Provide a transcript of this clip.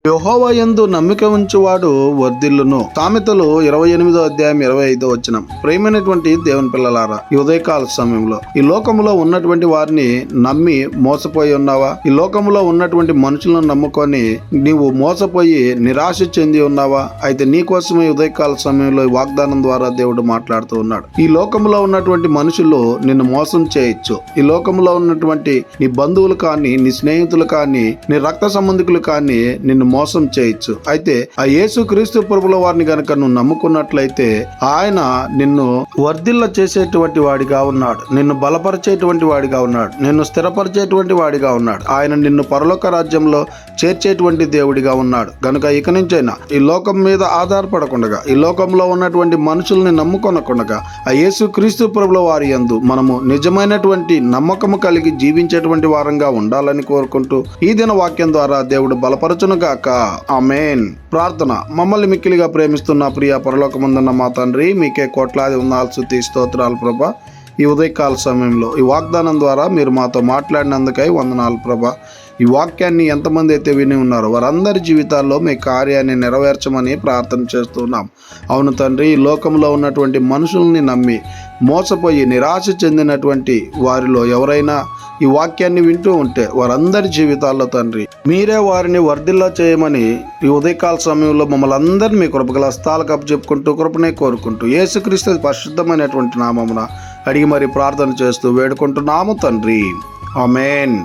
యెహోవా యందు నమ్మిక ఉంచువాడు వర్ధిల్లును. సామెతలు 28:25. ప్రియమైనటువంటి దేవుని పిల్లలారా, ఈ ఉదయకాల సమయంలో ఈ లోకములో ఉన్నటువంటి వారిని నమ్మి మోసపోయి ఉన్నావా? ఈ లోకములో ఉన్నటువంటి మనుషులను నమ్ముకొని నీవు మోసపోయి నిరాశ చెంది ఉన్నావా? అయితే నీ కోసమే ఉదయకాల సమయంలో ఈ వాగ్దానం ద్వారా దేవుడు మాట్లాడుతూ ఉన్నాడు. ఈ లోకములో ఉన్నటువంటి మనుషులు నిన్ను మోసం చేయొచ్చు. ఈ లోకములో ఉన్నటువంటి నీ బంధువులు కానీ, నీ స్నేహితులు కానీ, నీ రక్త సంబంధికులు కానీ నిన్ను మోసం చేయొచ్చు. అయితే ఆ యేసు క్రీస్తు ప్రభుల వారిని గనక నువ్వు నమ్ముకున్నట్లయితే ఆయన నిన్ను వర్ధిల్ల చేసేటువంటి వాడిగా ఉన్నాడు, నిన్ను బలపరిచేటువంటి వాడిగా ఉన్నాడు, నిన్ను స్థిరపరిచేటువంటి వాడిగా ఉన్నాడు. ఆయన నిన్ను పరలోక రాజ్యంలో చేర్చేటువంటి దేవుడిగా ఉన్నాడు. గనుక ఇక నుంచైనా ఈ లోకం మీద ఆధారపడకుండా, ఈ లోకంలో ఉన్నటువంటి మనుషుల్ని నమ్ముకొనకుండా ఆ యేసు క్రీస్తు ప్రభుల వారి యందు మనము నిజమైనటువంటి నమ్మకము కలిగి జీవించేటువంటి వారంగా ఉండాలని కోరుకుంటూ ఈ దిన వాక్యం ద్వారా దేవుడు బలపరచునుగాక. ఆమేన్. ప్రార్థన. మమ్మల్ని మిక్కిలిగా ప్రేమిస్తున్న ప్రియ పరలోకమందున్న మా తండ్రి, మీకే కోట్లాది వందనాలు, స్తుతి స్తోత్రాలు ప్రభా. ఈ ఉదయకాల సమయంలో ఈ వాగ్దానం ద్వారా మీరు మాతో మాట్లాడినందుకై వందనాలు ప్రభా. ఈ వాక్యాన్ని ఎంతమంది అయితే విని ఉన్నారో వారందరి జీవితాల్లో మీ కార్యాన్ని నెరవేర్చమని ప్రార్థన చేస్తున్నాం. అవును తండ్రి, ఈ లోకంలో ఉన్నటువంటి మనుషుల్ని నమ్మి మోసపోయి నిరాశ చెందినటువంటి వారిలో ఎవరైనా ఈ వాక్యాన్ని వింటూ ఉంటే వారందరి జీవితాల్లో తండ్రి మీరే వారిని వర్ధిల్లా చేయమని ఈ ఉదయకాల సమయంలో మమ్మల్ని అందరినీ మీ కృపగల హస్తాలకు అప్పచెప్పుకుంటూ కృపనే కోరుకుంటూ యేసుక్రీస్తు పరిశుద్ధమైనటువంటి నామమున అడిగి మరి ప్రార్థన చేస్తూ వేడుకుంటున్నాము తండ్రి. ఆమేన్.